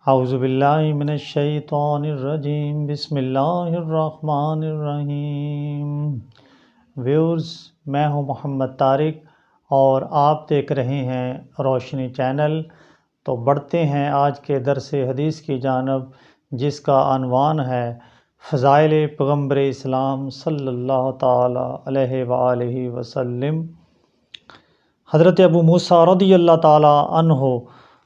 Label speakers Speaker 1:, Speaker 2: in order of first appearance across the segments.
Speaker 1: اعوذ باللہ من الشیطان الرجیم، بسم اللہ الرحمن الرحیم۔ ویورز، میں ہوں محمد طارق اور آپ دیکھ رہے ہیں روشنی چینل۔ تو بڑھتے ہیں آج کے درس حدیث کی جانب، جس کا عنوان ہے فضائل پیغمبر اسلام صلی اللہ تعالی علیہ وآلہ وسلم۔ حضرت ابو موسیٰ رضی اللہ تعالی عنہ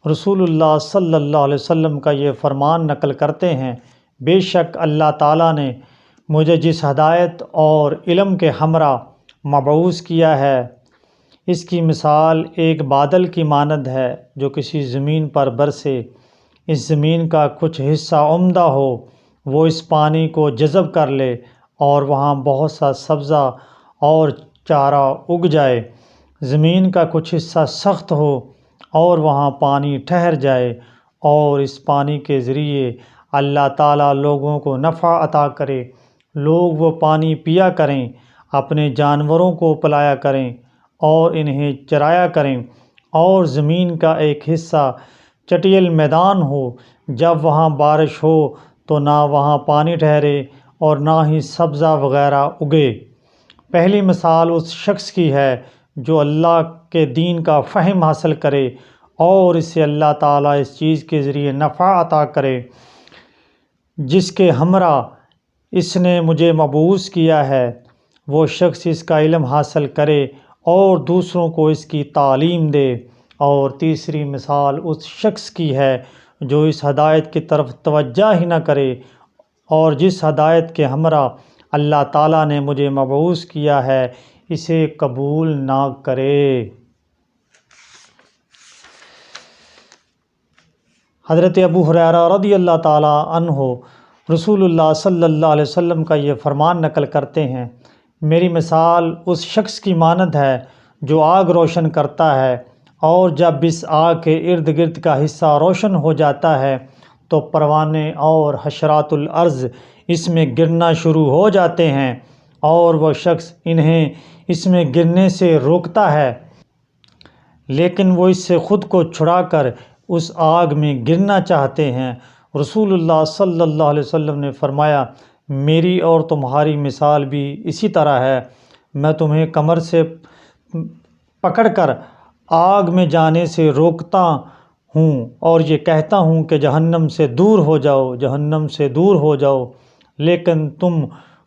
Speaker 1: رسول اللہ صلی اللہ علیہ وسلم کا یہ فرمان نقل کرتے ہیں، بے شک اللہ تعالیٰ نے مجھے جس ہدایت اور علم کے ہمراہ مبعوث کیا ہے، اس کی مثال ایک بادل کی مانند ہے جو کسی زمین پر برسے۔ اس زمین کا کچھ حصہ عمدہ ہو، وہ اس پانی کو جذب کر لے اور وہاں بہت سا سبزہ اور چارہ اگ جائے۔ زمین کا کچھ حصہ سخت ہو اور وہاں پانی ٹھہر جائے، اور اس پانی کے ذریعے اللہ تعالیٰ لوگوں کو نفع عطا کرے، لوگ وہ پانی پیا کریں، اپنے جانوروں کو پلایا کریں اور انہیں چرایا کریں۔ اور زمین کا ایک حصہ چٹیل میدان ہو، جب وہاں بارش ہو تو نہ وہاں پانی ٹھہرے اور نہ ہی سبزہ وغیرہ اگے۔ پہلی مثال اس شخص کی ہے جو اللہ کے دین کا فہم حاصل کرے اور اسے اللہ تعالیٰ اس چیز کے ذریعے نفع عطا کرے جس کے ہمراہ اس نے مجھے مبعوث کیا ہے۔ وہ شخص اس کا علم حاصل کرے اور دوسروں کو اس کی تعلیم دے۔ اور تیسری مثال اس شخص کی ہے جو اس ہدایت کی طرف توجہ ہی نہ کرے، اور جس ہدایت کے ہمراہ اللہ تعالیٰ نے مجھے مبعوث کیا ہے اسے قبول نہ کرے۔ حضرت ابو ہریرہ رضی اللہ تعالیٰ عنہ رسول اللہ صلی اللہ علیہ وسلم کا یہ فرمان نقل کرتے ہیں، میری مثال اس شخص کی مانند ہے جو آگ روشن کرتا ہے، اور جب اس آگ کے ارد گرد کا حصہ روشن ہو جاتا ہے تو پروانے اور حشرات الارض اس میں گرنا شروع ہو جاتے ہیں، اور وہ شخص انہیں اس میں گرنے سے روکتا ہے، لیکن وہ اس سے خود کو چھڑا کر اس آگ میں گرنا چاہتے ہیں۔ رسول اللہ صلی اللہ علیہ وسلم نے فرمایا، میری اور تمہاری مثال بھی اسی طرح ہے۔ میں تمہیں کمر سے پکڑ کر آگ میں جانے سے روکتا ہوں اور یہ کہتا ہوں کہ جہنم سے دور ہو جاؤ، جہنم سے دور ہو جاؤ، لیکن تم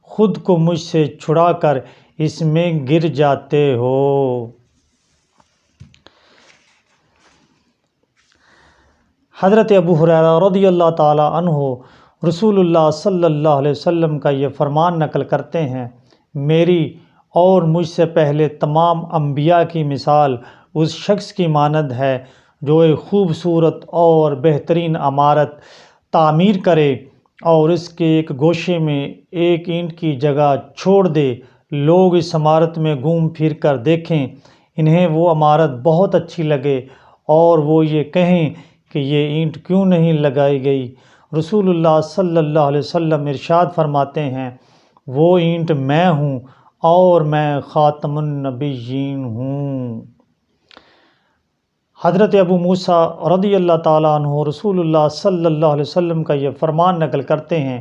Speaker 1: خود کو مجھ سے چھڑا کر اس میں گر جاتے ہو۔ حضرت ابو ہریرہ رضی اللہ تعالیٰ عنہ رسول اللہ صلی اللہ علیہ وسلم کا یہ فرمان نقل کرتے ہیں، میری اور مجھ سے پہلے تمام انبیاء کی مثال اس شخص کی مانند ہے جو ایک خوبصورت اور بہترین عمارت تعمیر کرے اور اس کے ایک گوشے میں ایک اینٹ کی جگہ چھوڑ دے۔ لوگ اس عمارت میں گھوم پھر کر دیکھیں، انہیں وہ عمارت بہت اچھی لگے اور وہ یہ کہیں کہ یہ اینٹ کیوں نہیں لگائی گئی۔ رسول اللہ صلی اللہ علیہ وسلم ارشاد فرماتے ہیں، وہ اینٹ میں ہوں اور میں خاتم النبیین ہوں۔ حضرت ابو موسیٰ رضی اللہ تعالیٰ عنہ رسول اللہ صلی اللہ علیہ وسلم کا یہ فرمان نقل کرتے ہیں،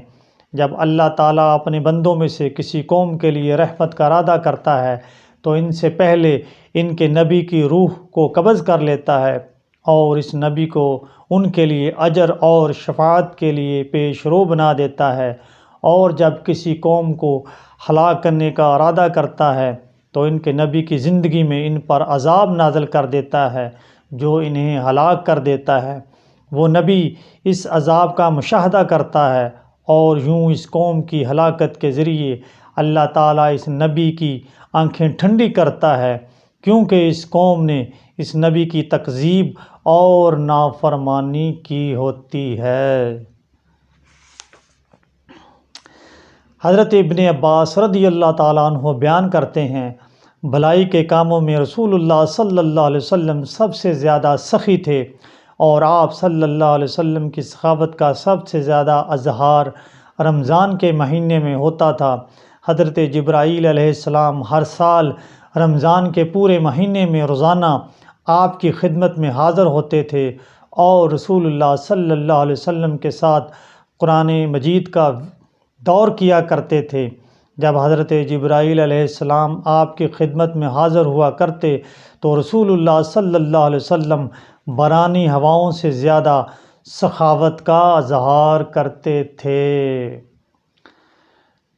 Speaker 1: جب اللہ تعالیٰ اپنے بندوں میں سے کسی قوم کے لیے رحمت کا ارادہ کرتا ہے تو ان سے پہلے ان کے نبی کی روح کو قبض کر لیتا ہے، اور اس نبی کو ان کے لیے اجر اور شفاعت کے لیے پیش رو بنا دیتا ہے، اور جب کسی قوم کو ہلاک کرنے کا ارادہ کرتا ہے تو ان کے نبی کی زندگی میں ان پر عذاب نازل کر دیتا ہے جو انہیں ہلاک کر دیتا ہے۔ وہ نبی اس عذاب کا مشاہدہ کرتا ہے، اور یوں اس قوم کی ہلاکت کے ذریعے اللہ تعالیٰ اس نبی کی آنکھیں ٹھنڈی کرتا ہے، کیونکہ اس قوم نے اس نبی کی تکذیب اور نافرمانی کی ہوتی ہے۔ حضرت ابن عباس رضی اللہ تعالیٰ عنہ بیان کرتے ہیں، بھلائی کے کاموں میں رسول اللہ صلی اللہ علیہ وسلم سب سے زیادہ سخی تھے، اور آپ صلی اللہ علیہ وسلم کی سخاوت کا سب سے زیادہ اظہار رمضان کے مہینے میں ہوتا تھا۔ حضرت جبرائیل علیہ السلام ہر سال رمضان کے پورے مہینے میں روزانہ آپ کی خدمت میں حاضر ہوتے تھے اور رسول اللہ صلی اللہ علیہ وسلم کے ساتھ قرآن مجید کا دور کیا کرتے تھے۔ جب حضرت جبرائیل علیہ السلام آپ کی خدمت میں حاضر ہوا کرتے تو رسول اللہ صلی اللہ علیہ وسلم برانی ہواؤں سے زیادہ سخاوت کا اظہار کرتے تھے۔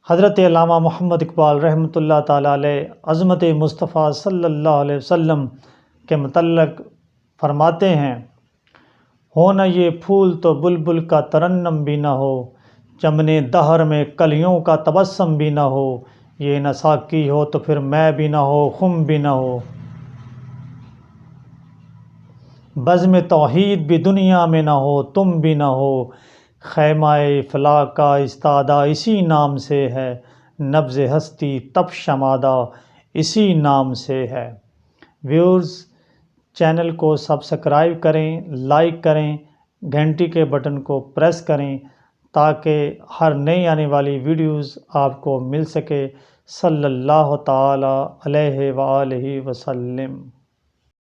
Speaker 1: حضرت علامہ محمد اقبال رحمۃ اللہ تعالیٰ علیہ عظمت مصطفیٰ صلی اللہ علیہ وسلم کے متعلق فرماتے ہیں، ہو نہ یہ پھول تو بلبل کا ترنم بھی نہ ہو، چمن دہر میں کلیوں کا تبسم بھی نہ ہو، یہ نہ ساقی ہو تو پھر میں بھی نہ ہو، خم بھی نہ ہو، بزم توحید بھی دنیا میں نہ ہو، تم بھی نہ ہو، خیمہ فلاح کا استادہ اسی نام سے ہے، نبض ہستی تب شمادہ اسی نام سے ہے۔ ویورز، چینل کو سبسکرائب کریں، لائک کریں، گھنٹی کے بٹن کو پریس کریں تاکہ ہر نئی آنے والی ویڈیوز آپ کو مل سکے۔ صلی اللہ تعالیٰ علیہ وآلہ وسلم۔